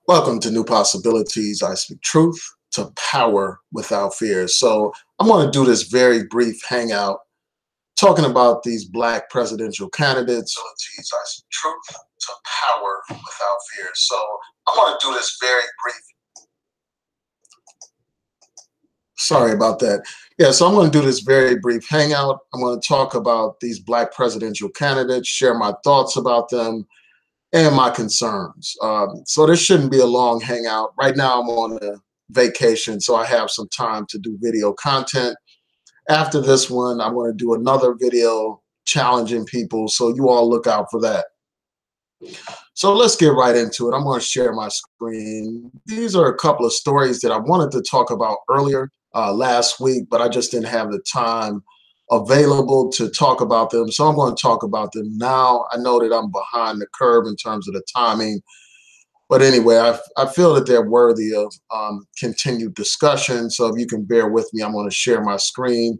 Welcome to New Possibilities. I speak truth to power without fear. So I'm going to do this very brief hangout talking about these black presidential candidates. I speak truth to power without fear. So I'm going to do this very brief. Sorry about that. Yeah, so I'm going to do this very brief hangout. I'm going to talk about these black presidential candidates, share my thoughts about them, and my concerns. So this shouldn't be a long hangout. Right now I'm on a vacation, so I have some time to do video content. After this one, I'm going to do another video challenging people, so you all look out for that. So let's get right into it. I'm going to share my screen. These are a couple of stories that I wanted to talk about earlier last week, but I just didn't have the time available to talk about them. So I'm going to talk about them now. I know that I'm behind the curve in terms of the timing, but anyway, I feel that they're worthy of continued discussion. So if you can bear with me, I'm going to share my screen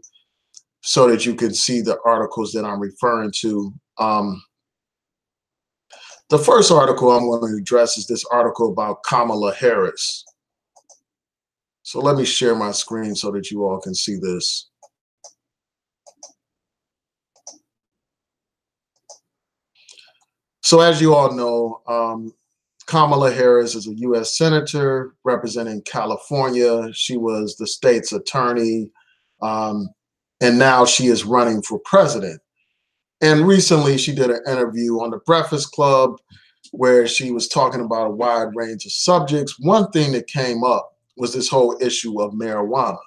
so that you can see the articles that I'm referring to. The first article I'm going to address is this article about Kamala Harris. So let me share my screen so that you all can see this. So as you all know, Kamala Harris is a U.S. Senator representing California. She was the state's attorney, and now she is running for president. And recently she did an interview on the Breakfast Club where she was talking about a wide range of subjects. One thing that came up was this whole issue of marijuana.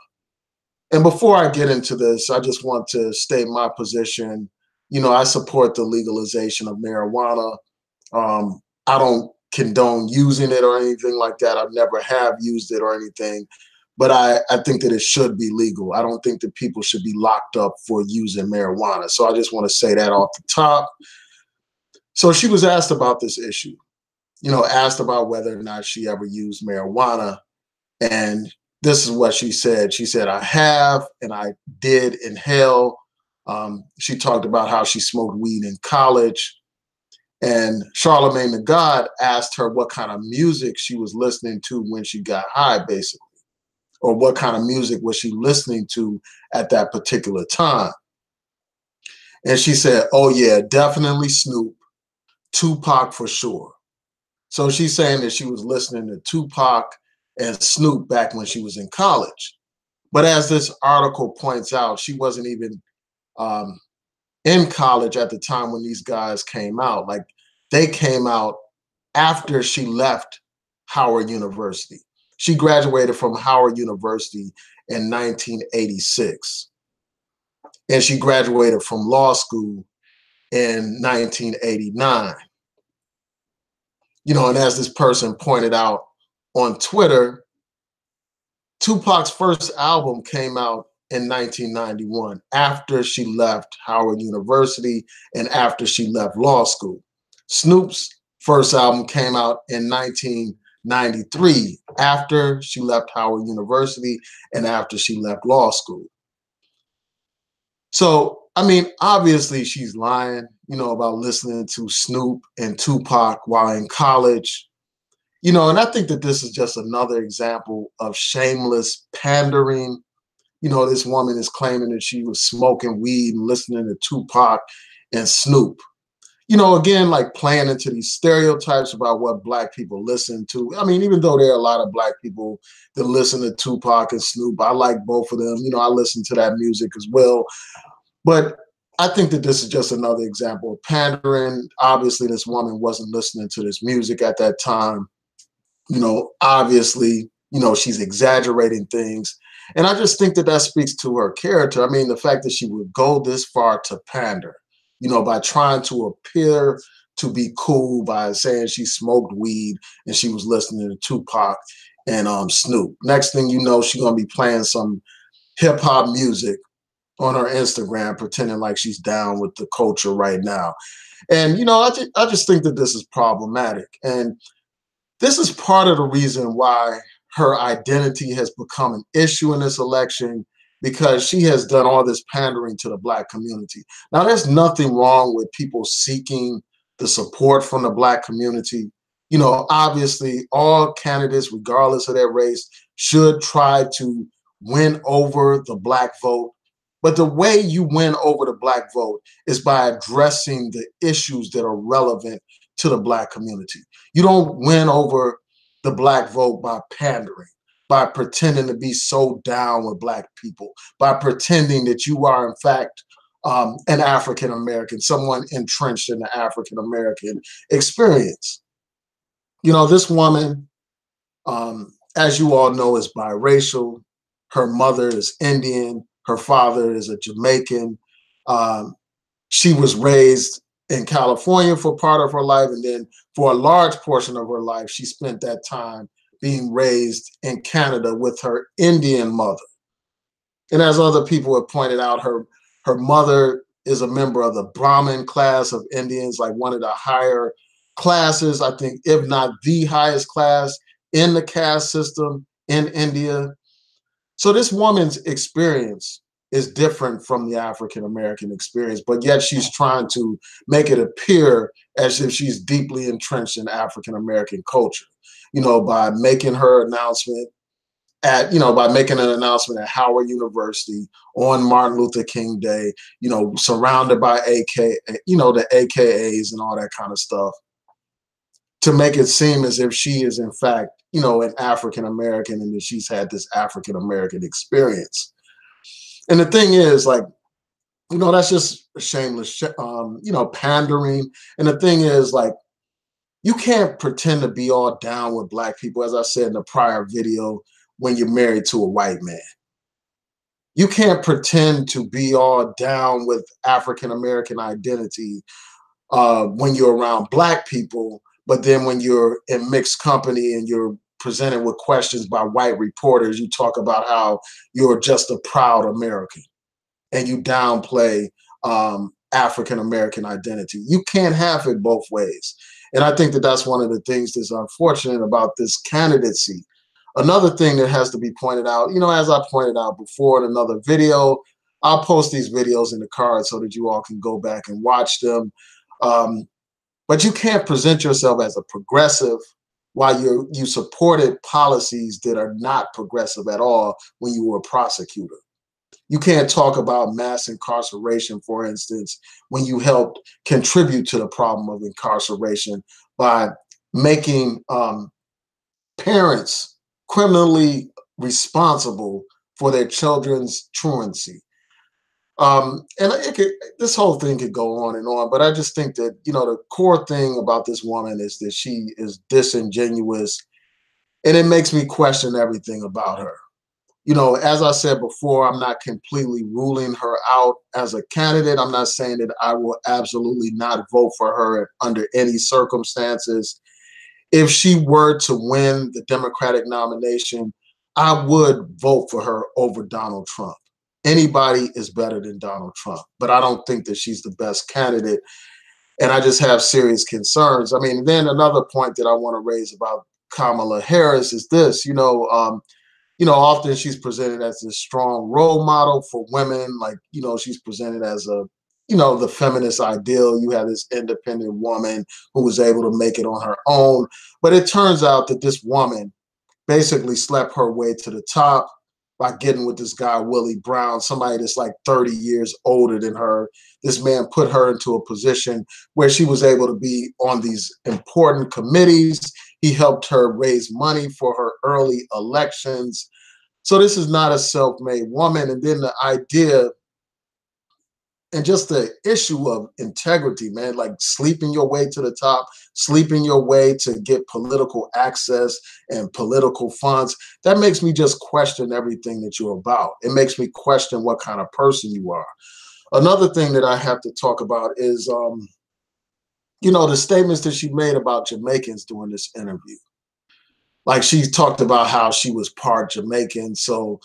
And before I get into this, I just want to state my position. You know, I support the legalization of marijuana. I don't condone using it or anything like that. I've never have used it or anything. But I think that it should be legal. I don't think that people should be locked up for using marijuana. So I just want to say that off the top. So she was asked about this issue, you know, asked about whether or not she ever used marijuana. And this is what she said. She said, I have, and I did inhale. She talked about how she smoked weed in college. And Charlemagne the God asked her what kind of music she was listening to when she got high, basically, or what kind of music was she listening to at that particular time. And she said, oh yeah, definitely Snoop, Tupac for sure. So she's saying that she was listening to Tupac and Snoop back when she was in college. But as this article points out, she wasn't even in college at the time when these guys came out. Like, they came out after she left Howard University. She graduated from Howard University in 1986. And she graduated from law school in 1989. You know, and as this person pointed out on Twitter, Tupac's first album came out in 1991 after she left Howard University and after she left law school. Snoop's first album came out in 1993 after she left Howard University and after she left law school. So, I mean, obviously she's lying, you know, about listening to Snoop and Tupac while in college. You know, and I think that this is just another example of shameless pandering. You know, this woman is claiming that she was smoking weed and listening to Tupac and Snoop. You know, again, like playing into these stereotypes about what Black people listen to. I mean, even though there are a lot of Black people that listen to Tupac and Snoop, I like both of them. You know, I listen to that music as well. But I think that this is just another example of pandering. Obviously, this woman wasn't listening to this music at that time. You know, obviously, you know, she's exaggerating things. And I just think that that speaks to her character. I mean, the fact that she would go this far to pander, you know, by trying to appear to be cool by saying she smoked weed and she was listening to Tupac and Snoop. Next thing you know, she's going to be playing some hip hop music on her Instagram, pretending like she's down with the culture right now. And, you know, I just think that this is problematic. And this is part of the reason why her identity has become an issue in this election, because she has done all this pandering to the Black community. Now, there's nothing wrong with people seeking the support from the Black community. You know, obviously, all candidates, regardless of their race, should try to win over the Black vote. But the way you win over the Black vote is by addressing the issues that are relevant to the Black community. You don't win over the Black vote by pandering, by pretending to be so down with Black people, by pretending that you are, in fact, an African American, someone entrenched in the African American experience. You know, this woman, as you all know, is biracial. Her mother is Indian. Her father is a Jamaican. Um, she was raised in California for part of her life, and then for a large portion of her life, she spent that time being raised in Canada with her Indian mother. And as other people have pointed out, her mother is a member of the Brahmin class of Indians, like one of the higher classes, I think, if not the highest class in the caste system in India. So this woman's experience is different from the African American experience, but yet she's trying to make it appear as if she's deeply entrenched in African American culture, you know, by making her announcement by making an announcement at Howard University on Martin Luther King Day, you know, surrounded by the AKAs and all that kind of stuff, to make it seem as if she is in fact, you know, an African American and that she's had this African American experience. And the thing is, like, you know, that's just shameless, pandering. And the thing is, like, you can't pretend to be all down with Black people, as I said in the prior video, when you're married to a white man. You can't pretend to be all down with African American identity when you're around Black people, but then when you're in mixed company and you're presented with questions by white reporters, you talk about how you're just a proud American and you downplay African American identity. You can't have it both ways. And I think that that's one of the things that's unfortunate about this candidacy. Another thing that has to be pointed out, you know, as I pointed out before in another video, I'll post these videos in the card so that you all can go back and watch them. But you can't present yourself as a progressive while you supported policies that are not progressive at all when you were a prosecutor. You can't talk about mass incarceration, for instance, when you helped contribute to the problem of incarceration by making parents criminally responsible for their children's truancy. This whole thing could go on and on, but I just think that, you know, the core thing about this woman is that she is disingenuous, and it makes me question everything about her. You know, as I said before, I'm not completely ruling her out as a candidate. I'm not saying that I will absolutely not vote for her under any circumstances. If she were to win the Democratic nomination, I would vote for her over Donald Trump. Anybody is better than Donald Trump, but I don't think that she's the best candidate. And I just have serious concerns. I mean, then another point that I want to raise about Kamala Harris is this, often she's presented as this strong role model for women. Like, you know, she's presented as the feminist ideal. You have this independent woman who was able to make it on her own. But it turns out that this woman basically slept her way to the top by getting with this guy, Willie Brown, somebody that's like 30 years older than her. This man put her into a position where she was able to be on these important committees. He helped her raise money for her early elections. So this is not a self-made woman. And then the idea and just the issue of integrity, man, like sleeping your way to the top, sleeping your way to get political access and political funds, that makes me just question everything that you're about. It makes me question what kind of person you are. Another thing that I have to talk about is, the statements that she made about Jamaicans during this interview. Like, she talked about how she was part Jamaican. So,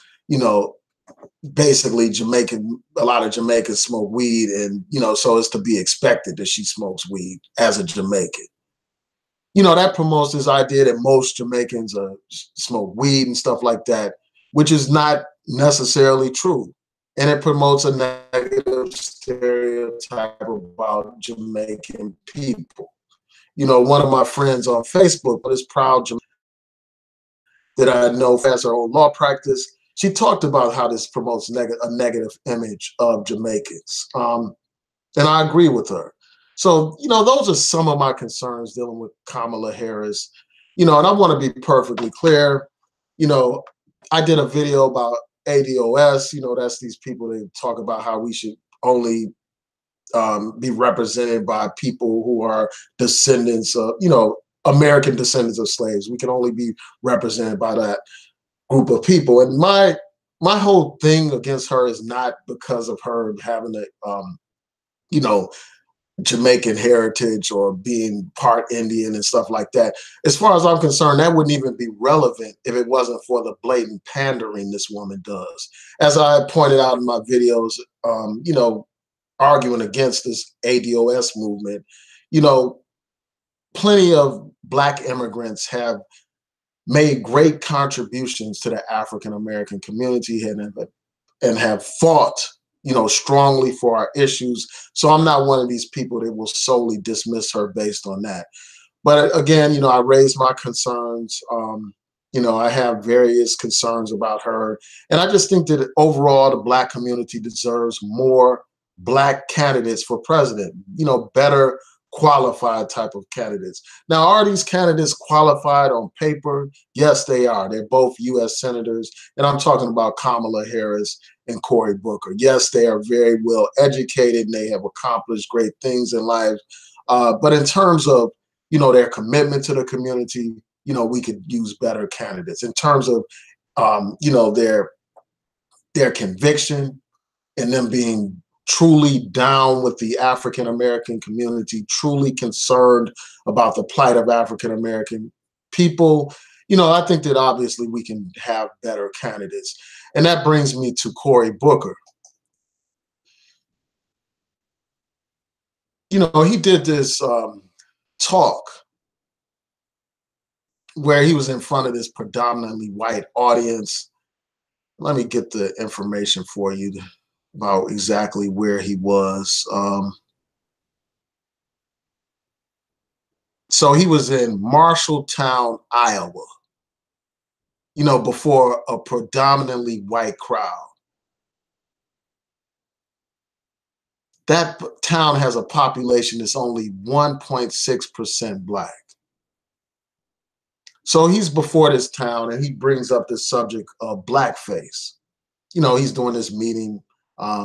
basically a lot of Jamaicans smoke weed, and, so it's to be expected that she smokes weed as a Jamaican. That promotes this idea that most Jamaicans smoke weed and stuff like that, which is not necessarily true. And it promotes a negative stereotype about Jamaican people. One of my friends on Facebook, but is proud that I know has her own law practice. She talked about how this promotes a negative image of Jamaicans. And I agree with her. So, those are some of my concerns dealing with Kamala Harris. And I want to be perfectly clear. I did a video about ADOS. That's these people that talk about how we should only be represented by people who are descendants of, American descendants of slaves. We can only be represented by that group of people. And my whole thing against her is not because of her having a, Jamaican heritage or being part Indian and stuff like that. As far as I'm concerned, that wouldn't even be relevant if it wasn't for the blatant pandering this woman does. As I pointed out in my videos, arguing against this ADOS movement, plenty of Black immigrants have made great contributions to the African American community and have fought strongly for our issues. So I'm not one of these people that will solely dismiss her based on that. But again, I raised my concerns. I have various concerns about her. And I just think that overall, the Black community deserves more Black candidates for president, better qualified type of candidates. Now, are these candidates qualified on paper? Yes, they are. They're both U.S. senators. And I'm talking about Kamala Harris and Cory Booker. Yes, they are very well educated and they have accomplished great things in life. But in terms of, their commitment to the community, we could use better candidates. In terms of, their conviction and them being truly down with the African American community, truly concerned about the plight of African American people, I think that obviously we can have better candidates. And that brings me to Cory Booker. He did this talk where he was in front of this predominantly white audience. Let me get the information for you about exactly where he was. So he was in Marshalltown, Iowa, before a predominantly white crowd. That town has a population that's only 1.6% Black. So he's before this town and he brings up the subject of blackface. He's doing this meeting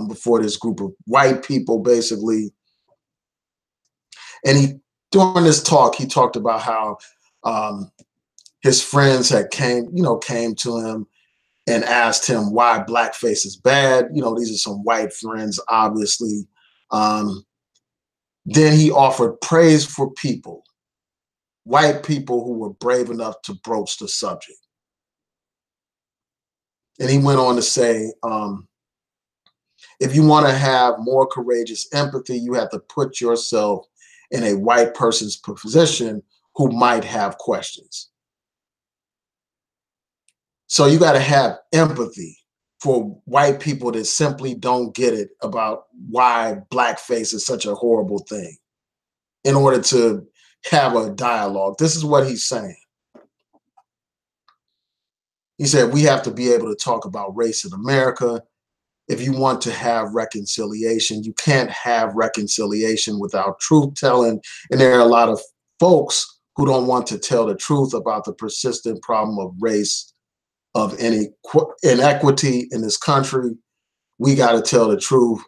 before this group of white people, basically. And during this talk, he talked about how his friends had came to him and asked him why blackface is bad. These are some white friends, obviously. Then he offered praise for white people who were brave enough to broach the subject. And he went on to say, if you want to have more courageous empathy, you have to put yourself in a white person's position who might have questions. So you got to have empathy for white people that simply don't get it about why blackface is such a horrible thing in order to have a dialogue. This is what he's saying. He said, we have to be able to talk about race in America. If you want to have reconciliation, you can't have reconciliation without truth telling. And there are a lot of folks who don't want to tell the truth about the persistent problem of race, of inequity in this country. We got to tell the truth.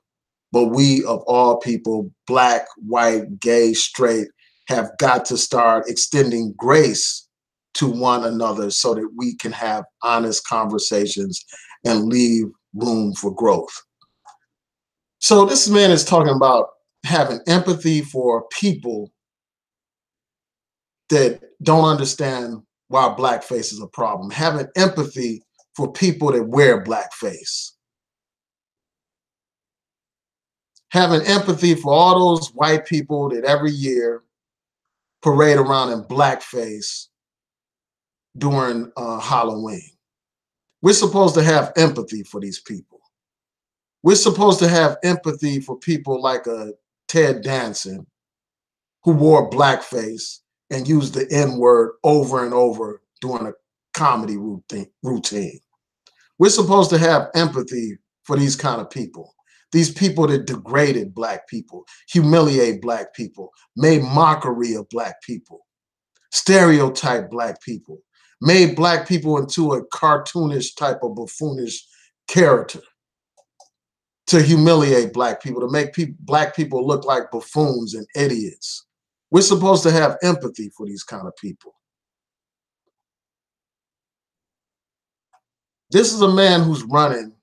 But we, of all people, Black, white, gay, straight, have got to start extending grace to one another so that we can have honest conversations and leave room for growth. So this man is talking about having empathy for people that don't understand why blackface is a problem, having empathy for people that wear blackface, having empathy for all those white people that every year parade around in blackface during Halloween. We're supposed to have empathy for these people. We're supposed to have empathy for people like Ted Danson, who wore blackface and used the N-word over and over during a comedy routine. We're supposed to have empathy for these kind of people. These people that degraded Black people, humiliate Black people, made mockery of Black people, stereotype Black people, made Black people into a cartoonish type of buffoonish character to humiliate Black people, to make Black people look like buffoons and idiots. We're supposed to have empathy for these kind of people. This is a man who's running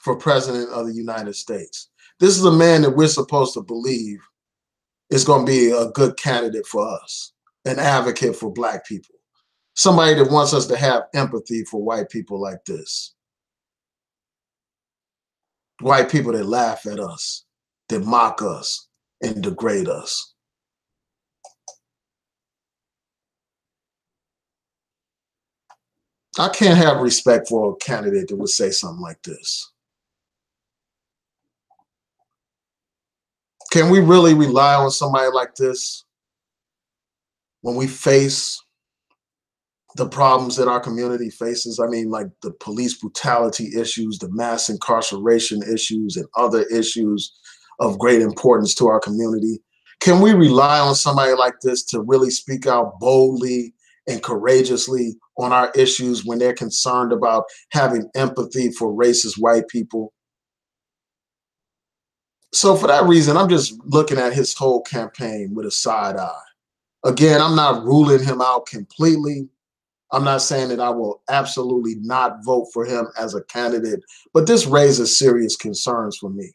for president of the United States. This is a man that we're supposed to believe is going to be a good candidate for us, an advocate for Black people, somebody that wants us to have empathy for white people like this. White people that laugh at us, that mock us, and degrade us. I can't have respect for a candidate that would say something like this. Can we really rely on somebody like this when we face the problems that our community faces? I mean, like the police brutality issues, the mass incarceration issues, and other issues of great importance to our community. Can we rely on somebody like this to really speak out boldly and courageously on our issues when they're concerned about having empathy for racist white people? So for that reason, I'm just looking at his whole campaign with a side eye. Again, I'm not ruling him out completely. I'm not saying that I will absolutely not vote for him as a candidate, but this raises serious concerns for me.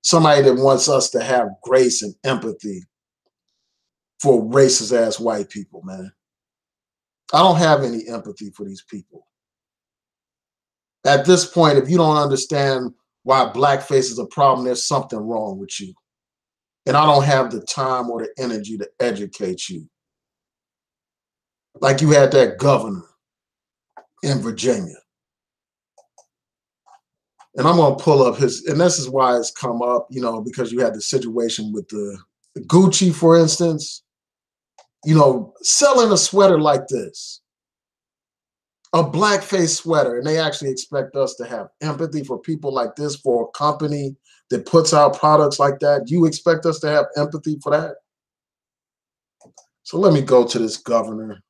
Somebody that wants us to have grace and empathy for racist ass white people, man. I don't have any empathy for these people. At this point, if you don't understand why blackface is a problem, there's something wrong with you. And I don't have the time or the energy to educate you. Like you had that governor in Virginia. And I'm going to pull up his, and this is why it's come up, you know, because you had the situation with the Gucci, for instance, you know, selling a sweater like this, a blackface sweater, and they actually expect us to have empathy for people like this, for a company that puts out products like that. You expect us to have empathy for that? So let me go to this governor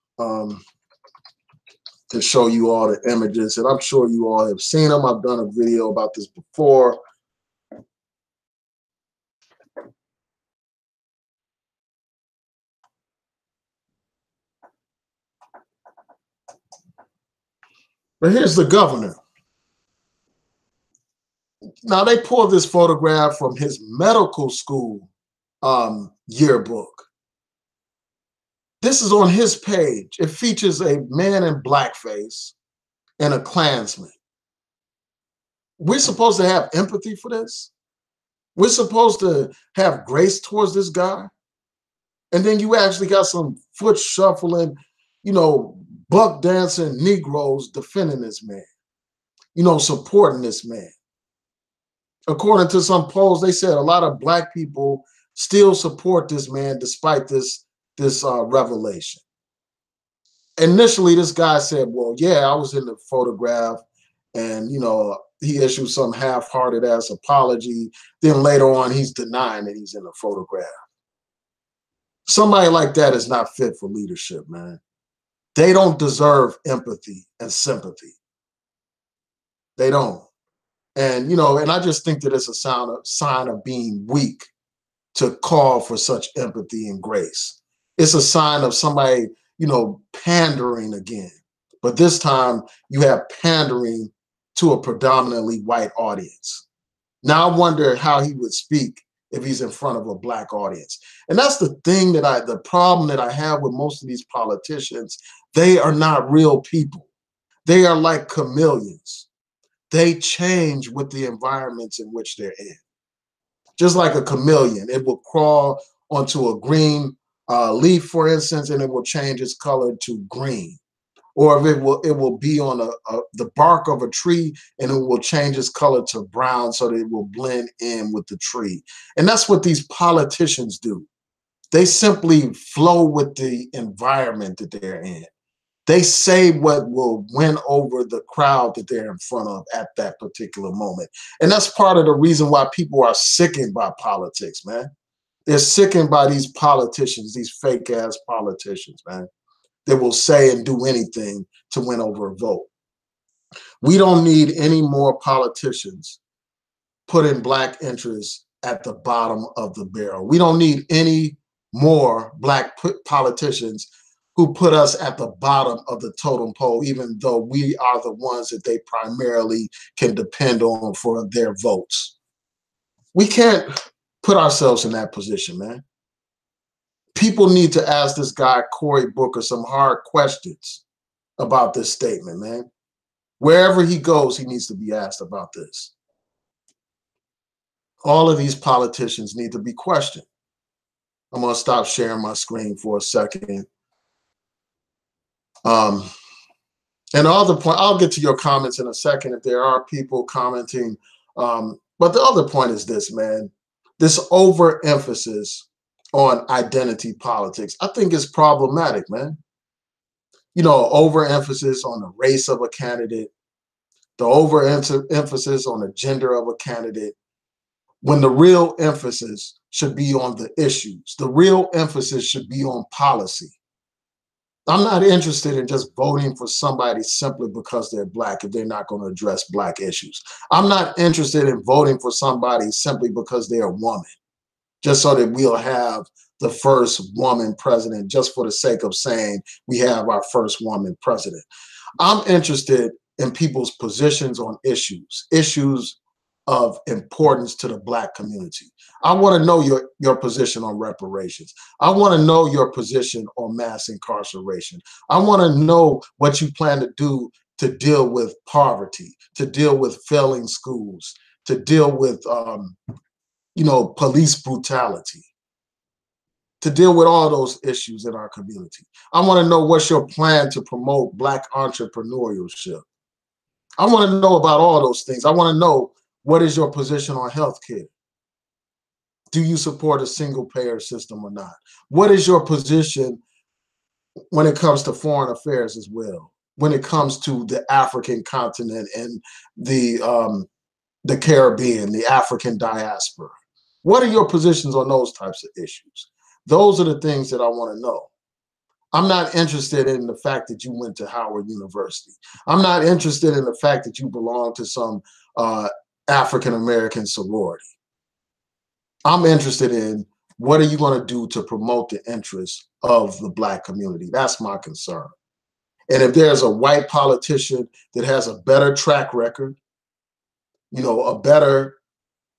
to show you all the images, and I'm sure you all have seen them. I've done a video about this before. But here's the governor. Now they pulled this photograph from his medical school yearbook. This is on his page. It features a man in blackface and a Klansman. We're supposed to have empathy for this? We're supposed to have grace towards this guy? And then you actually got some foot shuffling, you know, buck dancing Negroes defending this man, you know, supporting this man. According to some polls, they said a lot of Black people still support this man despite this revelation. Initially, this guy said, well, yeah, I was in the photograph, and, you know, he issued some half-hearted ass apology. Then later on, he's denying that he's in the photograph. Somebody like that is not fit for leadership, man. They don't deserve empathy and sympathy. They don't. And, you know, and I just think that it's a sign of being weak to call for such empathy and grace. It's a sign of somebody, you know, pandering again. But this time you have pandering to a predominantly white audience. Now I wonder how he would speak if he's in front of a Black audience. And that's the thing that the problem that I have with most of these politicians. They are not real people. They are like chameleons. They change with the environments in which they're in. Just like a chameleon, it will crawl onto a green leaf, for instance, and it will change its color to green. Or if it will be on the bark of a tree, and it will change its color to brown so that it will blend in with the tree. And that's what these politicians do. They simply flow with the environment that they're in. They say what will win over the crowd that they're in front of at that particular moment. And that's part of the reason why people are sickened by politics, man. They're sickened by these politicians, these fake ass politicians, man, that will say and do anything to win over a vote. We don't need any more politicians putting black interests at the bottom of the barrel. We don't need any more black politicians who put us at the bottom of the totem pole, even though we are the ones that they primarily can depend on for their votes. We can't put ourselves in that position, man. People need to ask this guy, Cory Booker, some hard questions about this statement, man. Wherever he goes, he needs to be asked about this. All of these politicians need to be questioned. I'm going to stop sharing my screen for a second. And the other point, I'll get to your comments in a second if there are people commenting. But the other point is this, man, this overemphasis on identity politics, I think is problematic, man. You know, overemphasis on the race of a candidate, the overemphasis on the gender of a candidate, when the real emphasis should be on the issues. The real emphasis should be on policy. I'm not interested in just voting for somebody simply because they're black if they're not going to address black issues. I'm not interested in voting for somebody simply because they're a woman, just so that we'll have the first woman president, just for the sake of saying we have our first woman president. I'm interested in people's positions on issues of importance to the black community. I want to know your position on reparations. I want to know your position on mass incarceration. I want to know what you plan to do to deal with poverty, to deal with failing schools, to deal with police brutality, to deal with all those issues in our community. I want to know what's your plan to promote black entrepreneurship. I want to know about all those things. I want to know, what is your position on healthcare? Do you support a single payer system or not? What is your position when it comes to foreign affairs as well? When it comes to the African continent and the Caribbean, the African diaspora? What are your positions on those types of issues? Those are the things that I want to know. I'm not interested in the fact that you went to Howard University. I'm not interested in the fact that you belong to some African-American sorority. I'm interested in, what are you going to do to promote the interests of the black community? That's my concern. And if there's a white politician that has a better track record, a better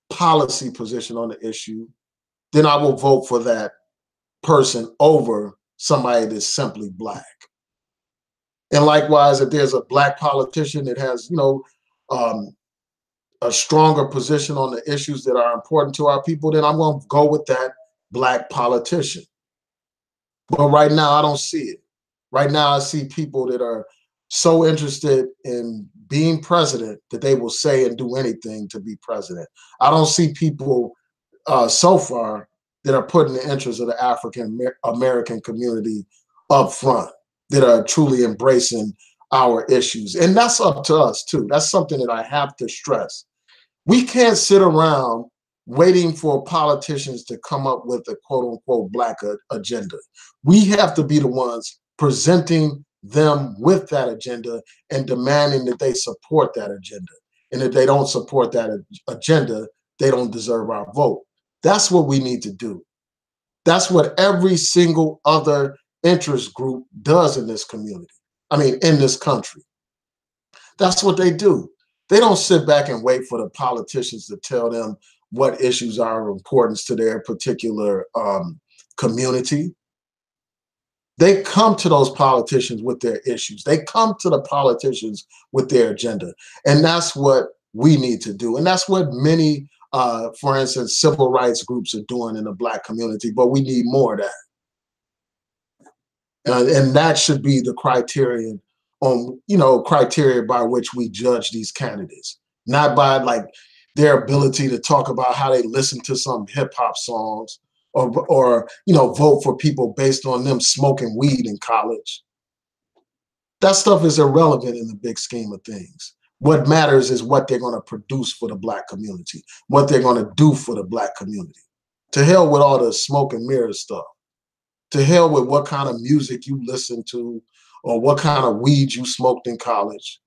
policy position on the issue, then I will vote for that person over somebody that's simply black. And likewise, if there's a black politician that has, a stronger position on the issues that are important to our people, then I'm going to go with that black politician. But right now, I don't see it. Right now, I see people that are so interested in being president that they will say and do anything to be president. I don't see people so far that are putting the interests of the African American community up front, that are truly embracing our issues. And that's up to us too. That's something that I have to stress. We can't sit around waiting for politicians to come up with a quote unquote black agenda. We have to be the ones presenting them with that agenda and demanding that they support that agenda. And if they don't support that agenda, they don't deserve our vote. That's what we need to do. That's what every single other interest group does in this community. In this country. That's what they do. They don't sit back and wait for the politicians to tell them what issues are of importance to their particular community. They come to those politicians with their issues. They come to the politicians with their agenda. And that's what we need to do. And that's what many, for instance, civil rights groups are doing in the black community, but we need more of that. And that should be the criterion criteria by which we judge these candidates, not by their ability to talk about how they listen to some hip hop songs or vote for people based on them smoking weed in college. That stuff is irrelevant in the big scheme of things. What matters is what they're going to produce for the Black community, what they're going to do for the Black community. To hell with all the smoke and mirrors stuff. To hell with what kind of music you listen to or what kind of weed you smoked in college.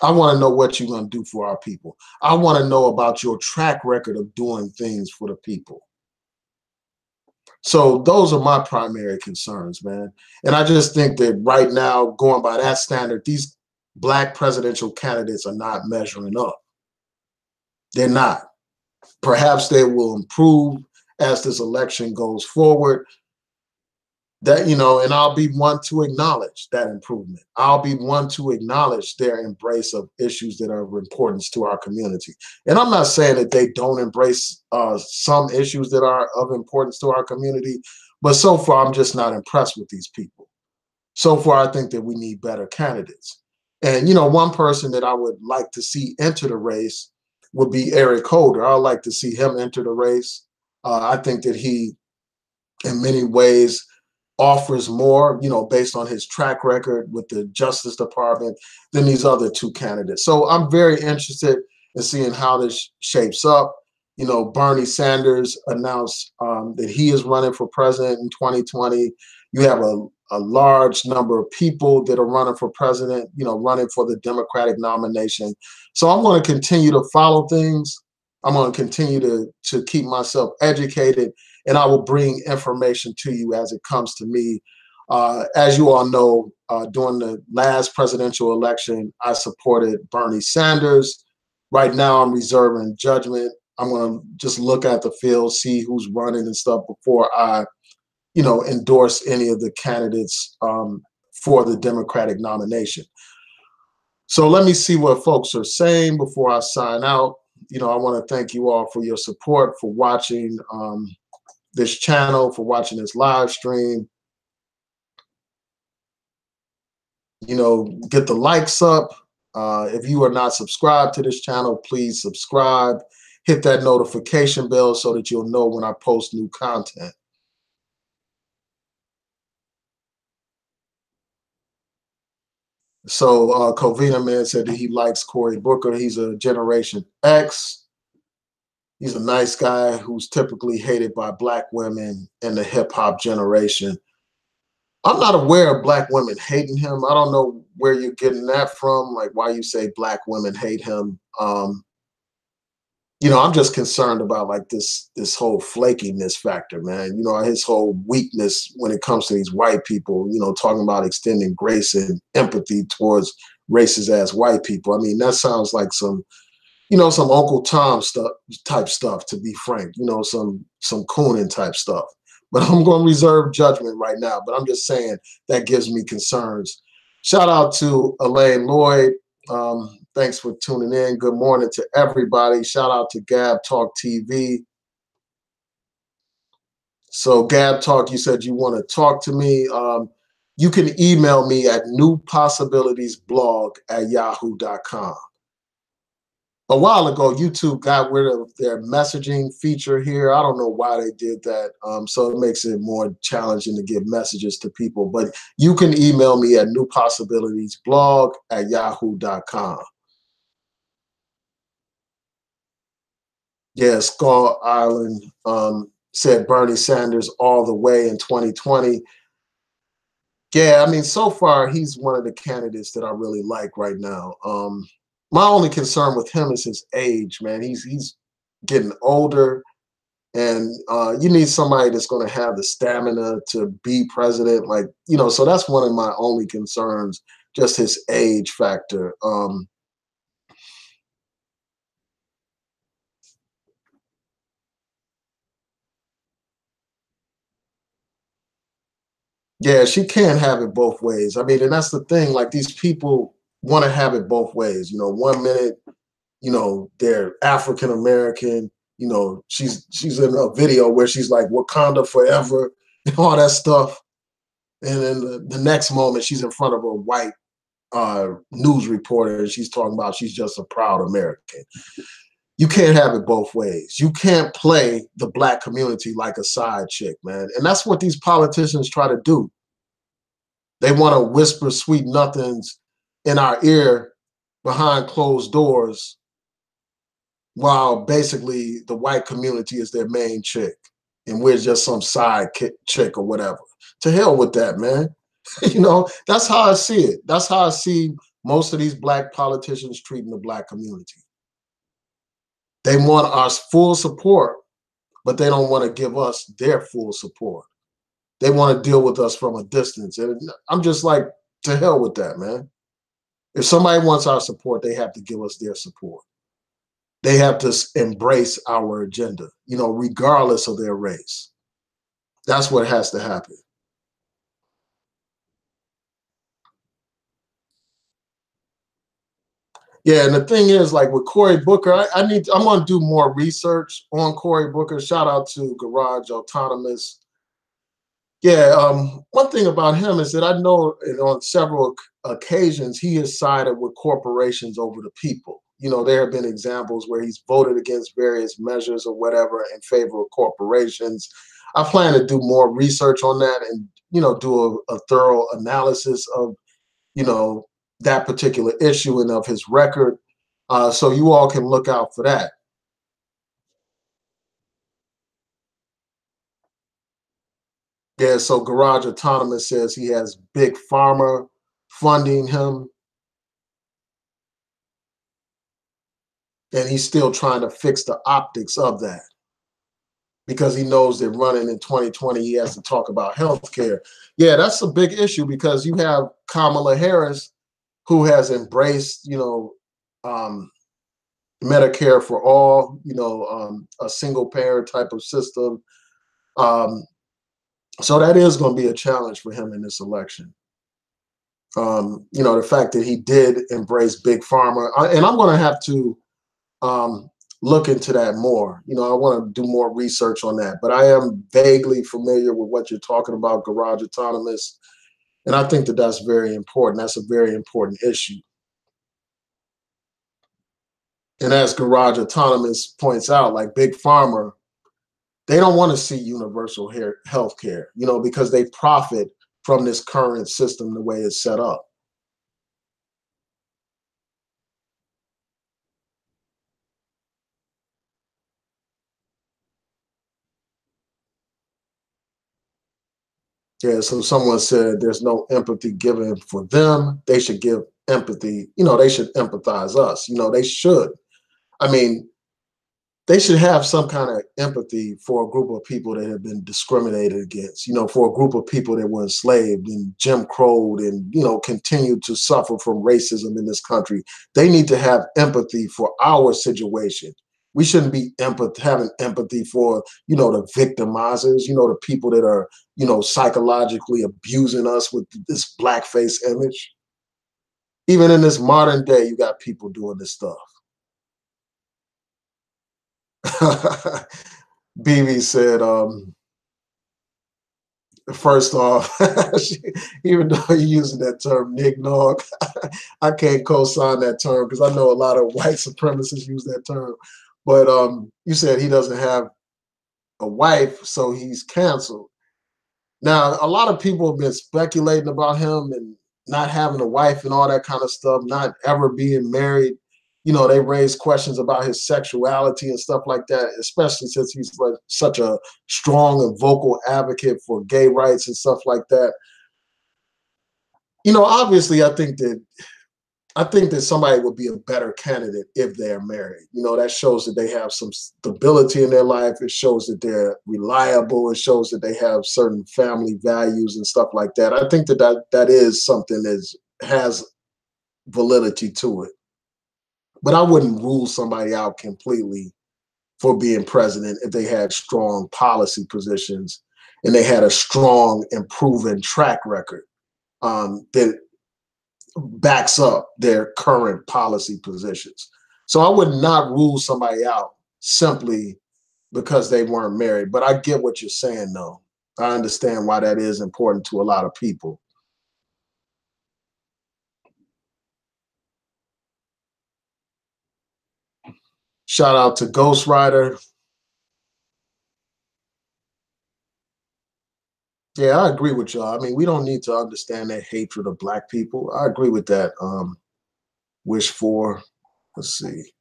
I want to know what you're going to do for our people. I want to know about your track record of doing things for the people. So those are my primary concerns, man. And I just think that right now, going by that standard, these Black presidential candidates are not measuring up. They're not. Perhaps they will improve as this election goes forward. That, and I'll be one to acknowledge that improvement. I'll be one to acknowledge their embrace of issues that are of importance to our community. And I'm not saying that they don't embrace some issues that are of importance to our community, but so far I'm just not impressed with these people. So far, I think that we need better candidates. And, one person that I would like to see enter the race would be Eric Holder. I'd like to see him enter the race. I think that he, in many ways, offers more, based on his track record with the Justice Department than these other two candidates. So I'm very interested in seeing how this shapes up. Bernie Sanders announced that he is running for president in 2020. You have a large number of people that are running for president, running for the Democratic nomination. So I'm going to continue to follow things. I'm going to continue to keep myself educated, and I will bring information to you as it comes to me. As you all know, during the last presidential election, I supported Bernie Sanders. Right now, I'm reserving judgment. I'm going to just look at the field, see who's running and stuff before I, endorse any of the candidates for the Democratic nomination. So let me see what folks are saying before I sign out. I want to thank you all for your support, for watching this channel, for watching this live stream. Get the likes up. If you are not subscribed to this channel, please subscribe. Hit that notification bell so that you'll know when I post new content. So Covina Man said that he likes Cory Booker. He's a Generation X. He's a nice guy who's typically hated by Black women in the hip hop generation. I'm not aware of Black women hating him. I don't know where you're getting that from, like why you say Black women hate him. I'm just concerned about like this whole flakiness factor, man. His whole weakness when it comes to these white people, talking about extending grace and empathy towards racist ass white people. I mean, that sounds like some Uncle Tom type stuff, to be frank, some cooning type stuff. But I'm going to reserve judgment right now. But I'm just saying that gives me concerns. Shout out to Elaine Lloyd. Thanks for tuning in. Good morning to everybody. Shout out to Gab Talk TV. So Gab Talk, you said you want to talk to me. You can email me at newpossibilitiesblog@yahoo.com. A while ago, YouTube got rid of their messaging feature here. I don't know why they did that. So it makes it more challenging to give messages to people. But you can email me at newpossibilitiesblog@yahoo.com. Yeah, Skull Island said Bernie Sanders all the way in 2020. Yeah, I mean, so far, he's one of the candidates that I really like right now. My only concern with him is his age, man. He's getting older, and you need somebody that's going to have the stamina to be president. So that's one of my only concerns, just his age factor. Yeah, she can't have it both ways. I mean, and that's the thing. Like, these people want to have it both ways. 1 minute, they're African American. She's in a video where she's like Wakanda forever and all that stuff. And then the next moment, she's in front of a white news reporter and she's talking about she's just a proud American. You can't have it both ways. You can't play the black community like a side chick, man. And that's what these politicians try to do. They want to whisper sweet nothings in our ear behind closed doors while basically the white community is their main chick and we're just some side chick or whatever. To hell with that, man. You know, that's how I see it. That's how I see most of these black politicians treating the black community. They want our full support, but they don't want to give us their full support. They want to deal with us from a distance. And I'm just like, to hell with that, man. If somebody wants our support, they have to give us their support. They have to embrace our agenda, you know, regardless of their race. That's what has to happen. Yeah, and the thing is, like with Cory Booker, I'm gonna do more research on Cory Booker. Shout out to Garage Autonomous. Yeah, one thing about him is that I know on several occasions he has sided with corporations over the people. You know, there have been examples where he's voted against various measures or whatever in favor of corporations. I plan to do more research on that and, you know, do a thorough analysis of, you know, that particular issue and of his record. So you all can look out for that. Yeah, so Garage Autonomous says he has Big Pharma funding him, and he's still trying to fix the optics of that because he knows that running in 2020, he has to talk about healthcare. Yeah, that's a big issue because you have Kamala Harris, who has embraced, you know, Medicare for all, you know, a single payer type of system. Um, so that is going to be a challenge for him in this election. You know, the fact that he did embrace big pharma, and I'm going to have to um, look into that more. You know, I want to do more research on that, but I am vaguely familiar with what you're talking about, Garage Autonomous, and I think that that's very important. That's a very important issue. And as Garage Autonomous points out, like big pharma, they don't want to see universal health care, you know, because they profit from this current system the way it's set up. Yeah, so someone said there's no empathy given for them. They should give empathy, you know, they should empathize us. You know, they should. I mean, they should have some kind of empathy for a group of people that have been discriminated against, you know, for a group of people that were enslaved and Jim Crowed and, you know, continue to suffer from racism in this country. They need to have empathy for our situation. We shouldn't be having empathy for, you know, the victimizers, you know, the people that are, you know, psychologically abusing us with this blackface image. Even in this modern day, you got people doing this stuff. BB said, first off, even though you're using that term, nignog, I can't co-sign that term because I know a lot of white supremacists use that term. But you said he doesn't have a wife, so he's canceled. Now, a lot of people have been speculating about him and not having a wife and all that kind of stuff, not ever being married. You know, they raise questions about his sexuality and stuff like that, especially since he's like such a strong and vocal advocate for gay rights and stuff like that. You know, obviously, I think that somebody would be a better candidate if they're married. You know, that shows that they have some stability in their life. It shows that they're reliable. It shows that they have certain family values and stuff like that. I think that is something that has validity to it. But I wouldn't rule somebody out completely for being president if they had strong policy positions and they had a strong and proven track record that backs up their current policy positions. So I would not rule somebody out simply because they weren't married. But I get what you're saying, though. I understand why that is important to a lot of people. Shout out to Ghost Rider. Yeah, I agree with y'all. I mean, we don't need to understand that hatred of black people. I agree with that. Wish for, let's see.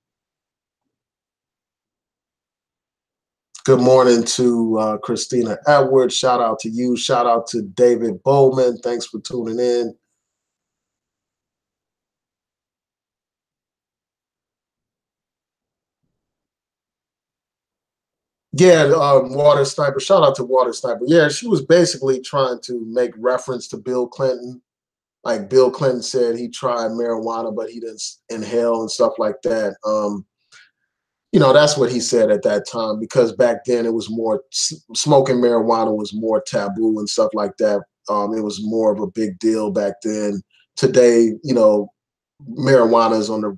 Good morning to Christina Edwards. Shout out to you. Shout out to David Bowman. Thanks for tuning in. Yeah, Water Sniper. Shout out to Water Sniper. Yeah, she was basically trying to make reference to Bill Clinton. Like Bill Clinton said, he tried marijuana, but he didn't inhale and stuff like that. That's what he said at that time, because back then it was more smoking marijuana was more taboo and stuff like that. It was more of a big deal back then. Today, marijuana is on the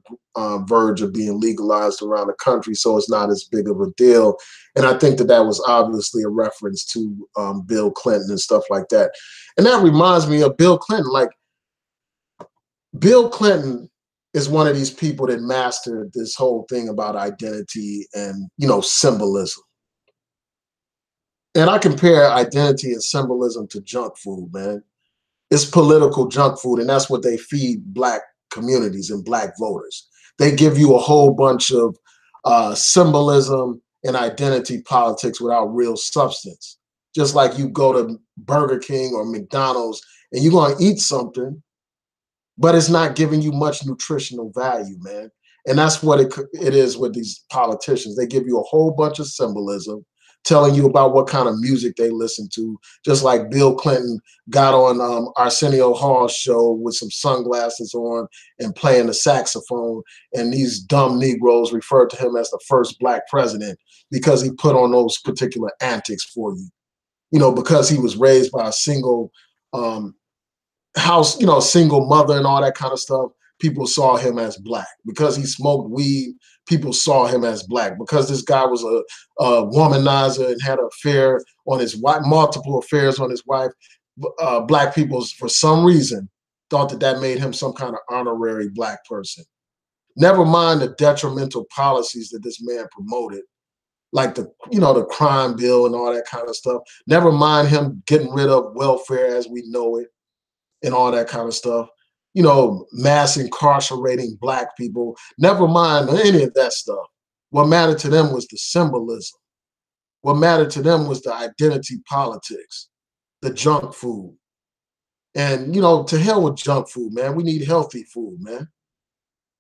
verge of being legalized around the country, so it's not as big of a deal. And I think that that was obviously a reference to Bill Clinton and stuff like that. And that reminds me of Bill Clinton. Like, Bill Clinton is one of these people that mastered this whole thing about identity and, symbolism. And I compare identity and symbolism to junk food, man. It's political junk food, and that's what they feed black communities and black voters. They give you a whole bunch of symbolism and identity politics without real substance. Just like you go to Burger King or McDonald's and you're going to eat something, but it's not giving you much nutritional value, man. And that's what it is with these politicians. They give you a whole bunch of symbolism, telling you about what kind of music they listen to. Just like Bill Clinton got on Arsenio Hall's show with some sunglasses on and playing the saxophone, and these dumb Negroes referred to him as the first black president because he put on those particular antics for you. Because he was raised by a single house, single mother and all that kind of stuff. People saw him as black. Because he smoked weed, people saw him as black. Because this guy was a womanizer and had an affair on his wife, multiple affairs on his wife, black people, for some reason, thought that that made him some kind of honorary black person. Never mind the detrimental policies that this man promoted, like the crime bill and all that kind of stuff. Never mind him getting rid of welfare as we know it and all that kind of stuff. Mass incarcerating black people. Never mind any of that stuff. What mattered to them was the symbolism. What mattered to them was the identity politics, the junk food. And, to hell with junk food, man. We need healthy food, man,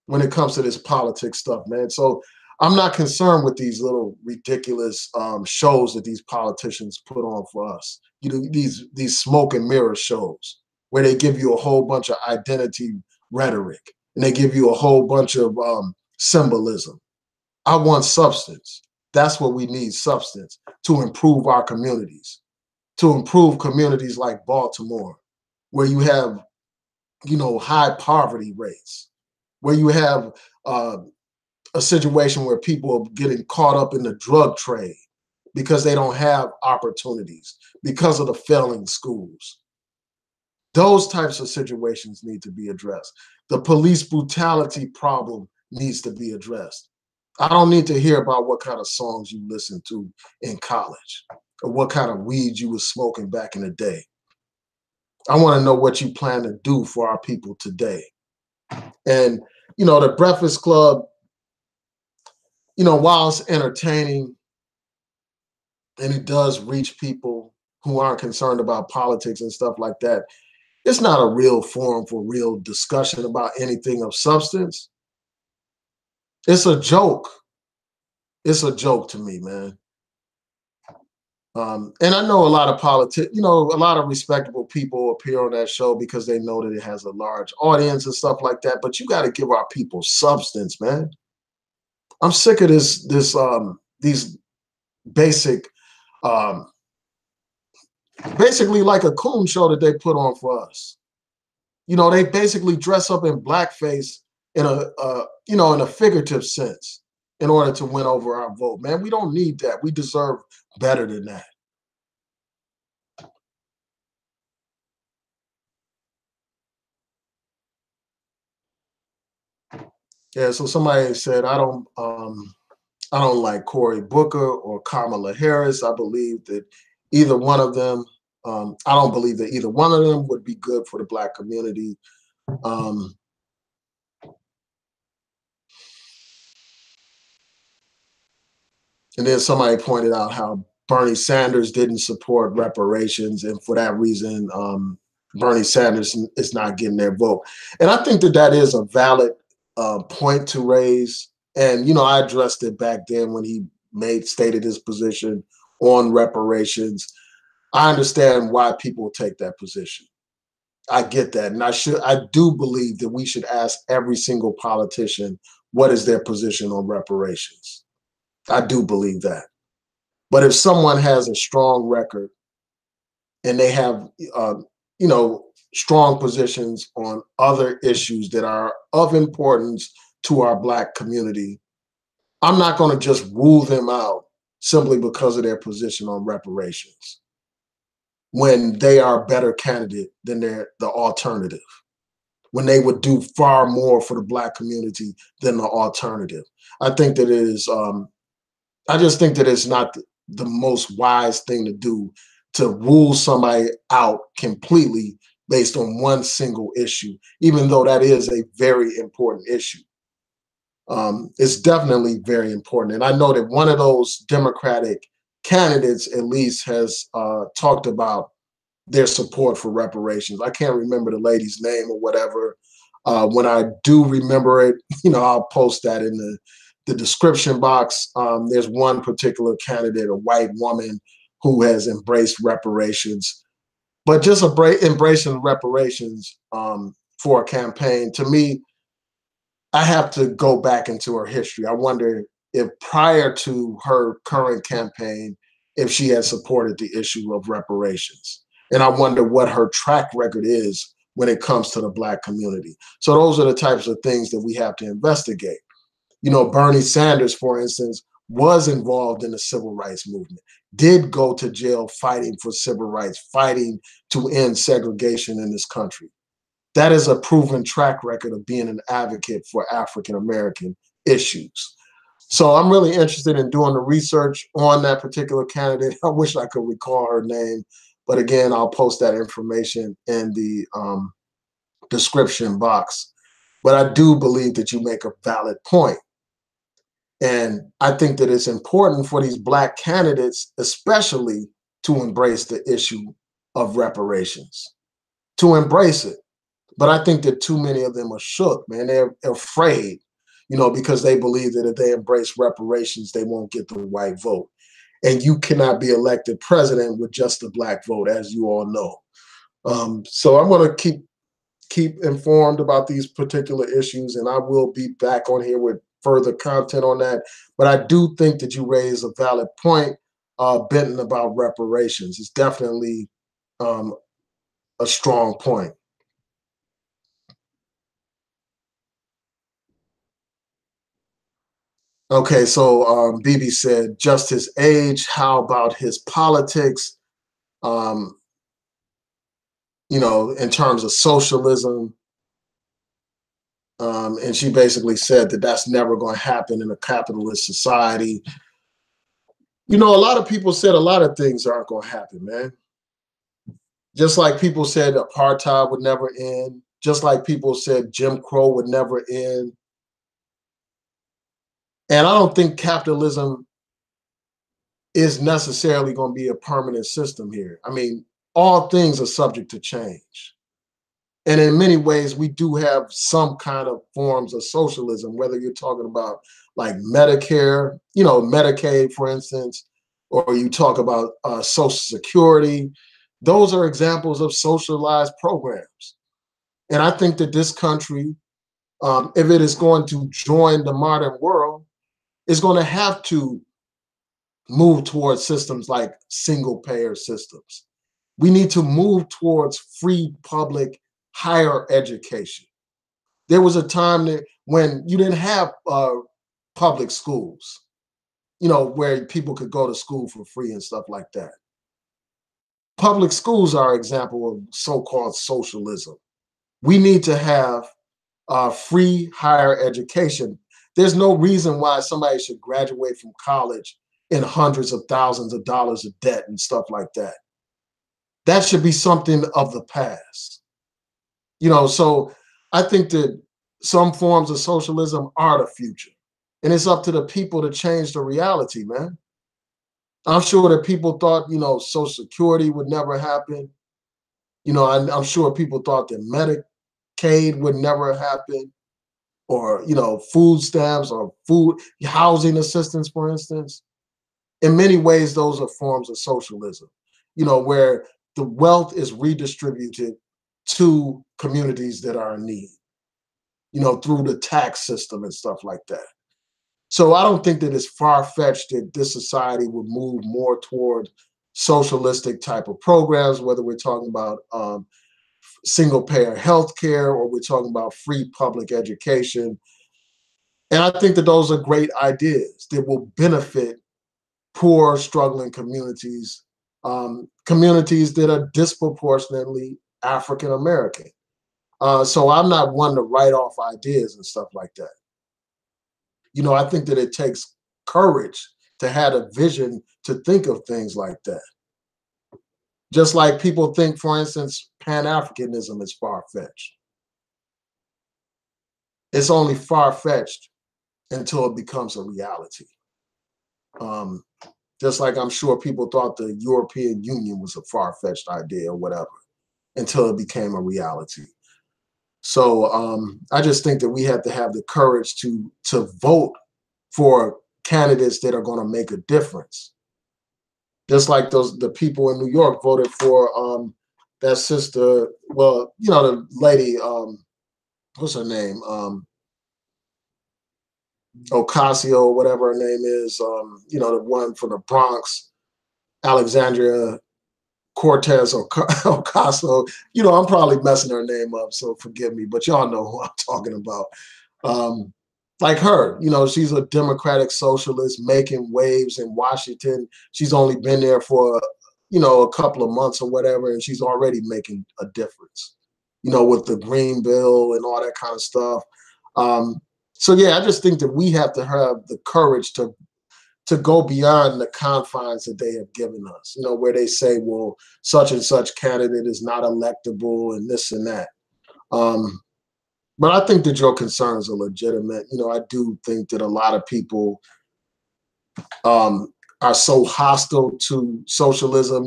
when it comes to this politics stuff, man. So I'm not concerned with these little ridiculous shows that these politicians put on for us. These smoke and mirror shows where they give you a whole bunch of identity rhetoric and they give you a whole bunch of symbolism. I want substance. That's what we need, substance, to improve our communities, to improve communities like Baltimore, where you have, high poverty rates, where you have a situation where people are getting caught up in the drug trade because they don't have opportunities because of the failing schools. Those types of situations need to be addressed. The police brutality problem needs to be addressed. I don't need to hear about what kind of songs you listen to in college or what kind of weed you was smoking back in the day. I want to know what you plan to do for our people today. And, the Breakfast Club, while it's entertaining and it does reach people who aren't concerned about politics and stuff like that, it's not a real forum for real discussion about anything of substance. It's a joke. It's a joke to me, man. And I know a lot of a lot of respectable people appear on that show because they know that it has a large audience and stuff like that. But you got to give our people substance, man. I'm sick of these basic, um, basically like a coon show that they put on for us. They basically dress up in blackface in in a figurative sense in order to win over our vote. Man, we don't need that. We deserve better than that. Yeah, so somebody said, I don't I don't like Cory Booker or Kamala Harris. I believe that either one of them, I don't believe that either one of them would be good for the Black community. Um, and then somebody pointed out how Bernie Sanders didn't support reparations, and for that reason, Bernie Sanders is not getting their vote. And I think that that is a valid point to raise. And I addressed it back then when he stated his position on reparations. I understand why people take that position. I get that, and I do believe that we should ask every single politician what is their position on reparations. I do believe that. But if someone has a strong record and they have, you know, strong positions on other issues that are of importance to our Black community, I'm not going to just rule them out simply because of their position on reparations when they are a better candidate than the alternative, when they would do far more for the Black community than the alternative. I think that it is, I just think that it's not the most wise thing to do to rule somebody out completely based on one single issue, even though that is a very important issue. It's definitely very important. And I know that one of those Democratic candidates at least has talked about their support for reparations. I can't remember the lady's name or whatever. When I do remember it, I'll post that in the description box. There's one particular candidate, a white woman, who has embraced reparations. But just embracing reparations for a campaign, to me, I have to go back into her history. I wonder if prior to her current campaign, if she had supported the issue of reparations. And I wonder what her track record is when it comes to the Black community. So those are the types of things that we have to investigate. Bernie Sanders, for instance, was involved in the civil rights movement, did go to jail fighting for civil rights, fighting to end segregation in this country. That is a proven track record of being an advocate for African American issues. So I'm really interested in doing the research on that particular candidate. I wish I could recall her name, but again, I'll post that information in the description box. But I do believe that you make a valid point. And I think that it's important for these Black candidates, especially, to embrace the issue of reparations, to embrace it. But I think that too many of them are shook, man. They're afraid, because they believe that if they embrace reparations, they won't get the white vote. And you cannot be elected president with just the Black vote, as you all know. So I'm going to keep informed about these particular issues, and I will be back on here with further content on that. But I do think that you raise a valid point, Benton, about reparations. It's definitely a strong point. Okay, so BB said, just his age. How about his politics? Um, in terms of socialism. And she basically said that that's never going to happen in a capitalist society. A lot of people said a lot of things aren't going to happen, man. Just like people said apartheid would never end. Just like people said Jim Crow would never end. And I don't think capitalism is necessarily going to be a permanent system here. I mean, all things are subject to change. And in many ways, we do have some kind of forms of socialism, whether you're talking about like Medicare, Medicaid, for instance, or you talk about Social Security. Those are examples of socialized programs. And I think that this country, if it is going to join the modern world, is going to have to move towards systems like single payer systems. We need to move towards free public higher education. There was a time that when you didn't have public schools, where people could go to school for free and stuff like that. Public schools are an example of so-called socialism. We need to have free higher education. There's no reason why somebody should graduate from college in hundreds of thousands of dollars of debt and stuff like that. That should be something of the past. So I think that some forms of socialism are the future. And it's up to the people to change the reality, man. I'm sure that people thought, Social Security would never happen. I'm sure people thought that Medicaid would never happen, or, food stamps or food housing assistance, for instance. In many ways, those are forms of socialism, where the wealth is redistributed to communities that are in need, through the tax system and stuff like that. So I don't think that it's far-fetched that this society would move more toward socialistic type of programs, whether we're talking about single-payer healthcare or we're talking about free public education. And I think that those are great ideas that will benefit poor, struggling communities, communities that are disproportionately African American. So I'm not one to write off ideas and stuff like that. I think that it takes courage to have a vision to think of things like that. Just like people think, for instance, Pan-Africanism is far-fetched. It's only far-fetched until it becomes a reality. Just like I'm sure people thought the European Union was a far-fetched idea or whatever, until it became a reality. So I just think that we have to have the courage to vote for candidates that are going to make a difference. Just like the people in New York voted for that sister, well, the lady, what's her name? Ocasio, whatever her name is, the one from the Bronx, Alexandria Cortez or Ocasio. I'm probably messing her name up, so forgive me, but y'all know who I'm talking about. Like her, she's a democratic socialist making waves in Washington. She's only been there for, a couple of months or whatever, and she's already making a difference, with the Green Bill and all that kind of stuff. So yeah, I just think that we have to have the courage to go beyond the confines that they have given us, where they say, well, such and such candidate is not electable and this and that. But I think that your concerns are legitimate. I do think that a lot of people are so hostile to socialism,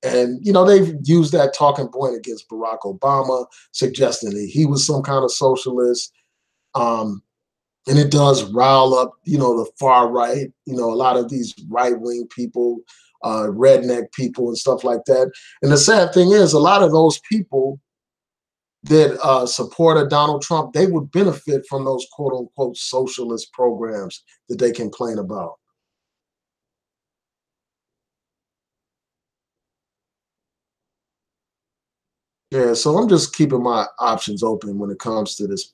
and, they've used that talking point against Barack Obama, suggesting that he was some kind of socialist. And it does rile up, the far right, a lot of these right-wing people, redneck people and stuff like that. And the sad thing is a lot of those people that supported Donald Trump, they would benefit from those quote unquote socialist programs that they complain about. Yeah, so I'm just keeping my options open when it comes to this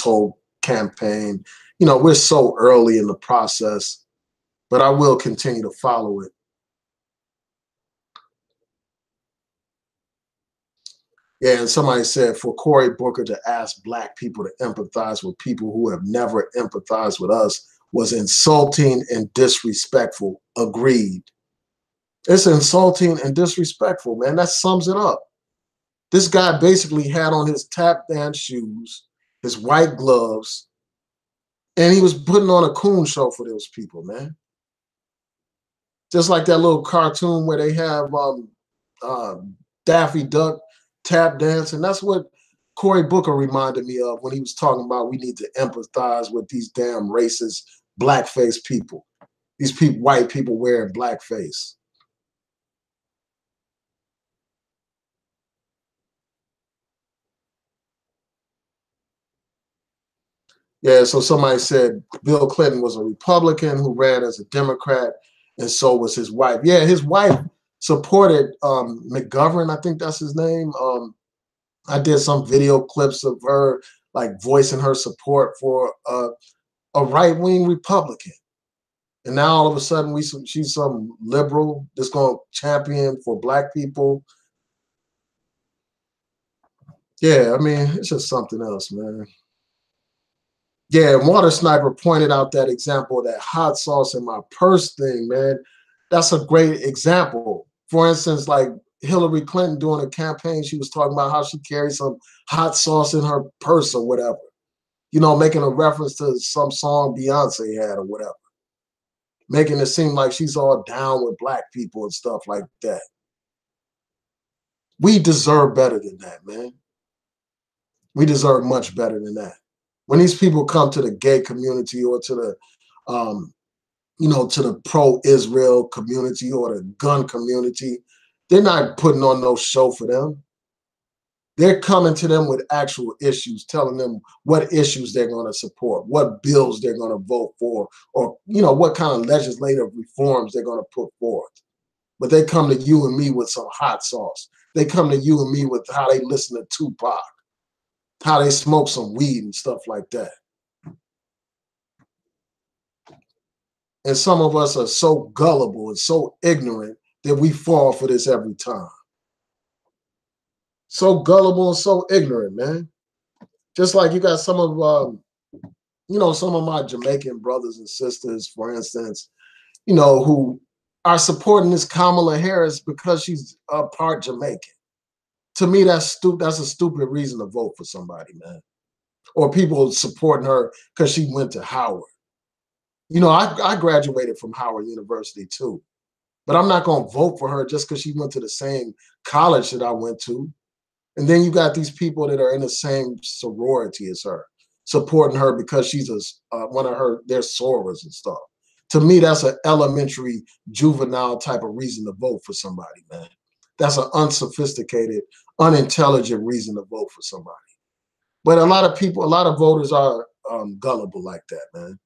whole campaign. We're so early in the process, but I will continue to follow it. Yeah, and somebody said for Cory Booker to ask Black people to empathize with people who have never empathized with us was insulting and disrespectful. Agreed. It's insulting and disrespectful, man. That sums it up. This guy basically had on his tap dance shoes, his white gloves, and he was putting on a coon show for those people, man. Just like that little cartoon where they have uh, Daffy Duck tap dance, and that's what Cory Booker reminded me of when he was talking about we need to empathize with these damn racist blackface people. These people, white people wearing blackface. Yeah, so somebody said Bill Clinton was a Republican who ran as a Democrat, and so was his wife. Yeah, his wife supported McGovern, I think that's his name. I did some video clips of her like voicing her support for a right-wing Republican. And now all of a sudden she's some liberal that's going to champion for Black people. Yeah, I mean, it's just something else, man. Yeah, and Water Sniper pointed out that example of that hot sauce in my purse thing, man. That's a great example. For instance, like Hillary Clinton doing a campaign, she was talking about how she carries some hot sauce in her purse or whatever, you know, making a reference to some song Beyonce had or whatever, making it seem like she's all down with black people and stuff like that. We deserve better than that, man. We deserve much better than that. When these people come to the gay community or to the you know, to the pro-Israel community or the gun community, they're not putting on no show for them. They're coming to them with actual issues, telling them what issues they're going to support, what bills they're going to vote for, or, you know, what kind of legislative reforms they're going to put forth. But they come to you and me with some hot sauce. They come to you and me with how they listen to Tupac, how they smoke some weed and stuff like that. And some of us are so gullible and so ignorant that we fall for this every time. So gullible and so ignorant, man. Just like you got some of, you know, some of my Jamaican brothers and sisters, for instance, you know, who are supporting this Kamala Harris because she's part Jamaican. To me, that's stupid. That's a stupid reason to vote for somebody, man. Or people supporting her because she went to Howard. You know, I graduated from Howard University too, but I'm not going to vote for her just because she went to the same college that I went to. And then you got these people that are in the same sorority as her, supporting her because she's one of their sorors and stuff. To me, that's an elementary, juvenile type of reason to vote for somebody, man. That's an unsophisticated, unintelligent reason to vote for somebody. But a lot of people, a lot of voters are gullible like that, man.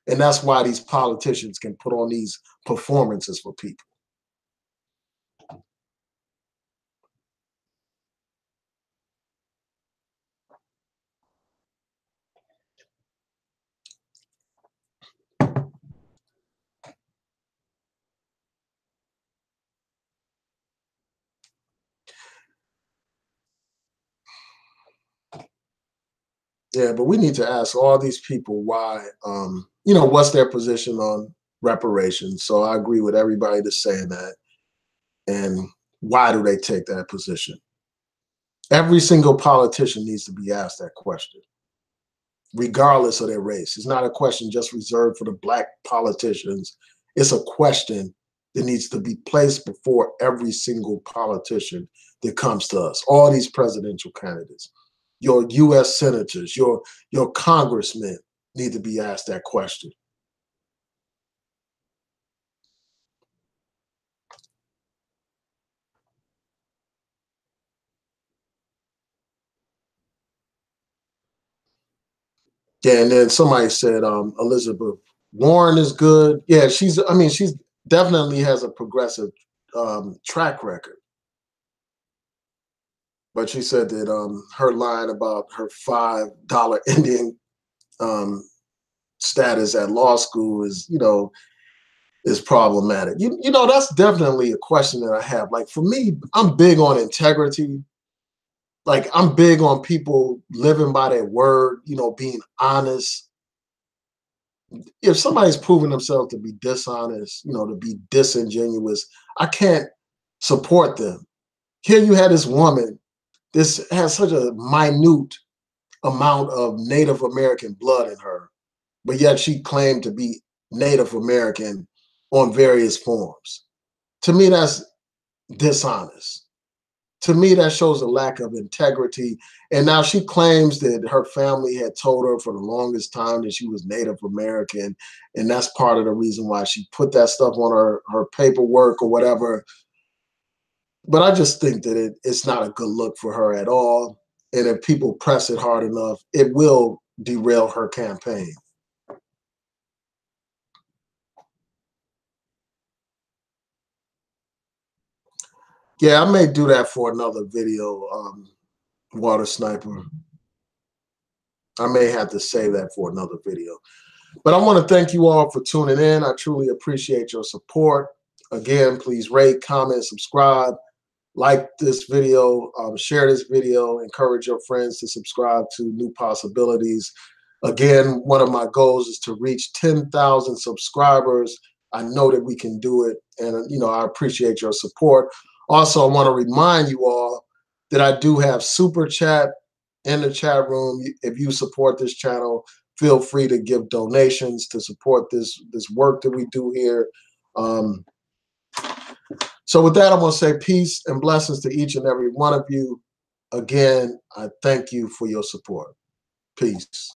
And that's why these politicians can put on these performances for people. Yeah, but we need to ask all these people why, you know, what's their position on reparations. So I agree with everybody that's saying that. And why do they take that position? Every single politician needs to be asked that question, regardless of their race. It's not a question just reserved for the black politicians. It's a question that needs to be placed before every single politician that comes to us, all these presidential candidates, your US senators, your congressmen need to be asked that question. Yeah, and then somebody said Elizabeth Warren is good. Yeah, I mean, she's definitely has a progressive track record. But she said that her line about her $5 Indian um, status at law school is, you know, is problematic. You know, that's definitely a question that I have. Like for me, I'm big on integrity. Like I'm big on people living by their word, you know, being honest. If somebody's proven themselves to be dishonest, you know, to be disingenuous, I can't support them. Here you had this woman, this has such a minute amount of Native American blood in her, but yet she claimed to be Native American on various forms. To me, that's dishonest. To me, that shows a lack of integrity. And now she claims that her family had told her for the longest time that she was Native American. And that's part of the reason why she put that stuff on her paperwork or whatever. But I just think that it's not a good look for her at all. And if people press it hard enough, it will derail her campaign. Yeah, I may do that for another video, Water Sniper. I may have to save that for another video. But I want to thank you all for tuning in. I truly appreciate your support. Again, please rate, comment, subscribe, like this video, share this video, encourage your friends to subscribe to New Possibilities. Again, one of my goals is to reach 10,000 subscribers. I know that we can do it, and I appreciate your support. Also, I want to remind you all that I do have Super Chat in the chat room. If you support this channel, feel free to give donations to support this work that we do here. So with that, I'm going to say peace and blessings to each and every one of you. Again, I thank you for your support. Peace.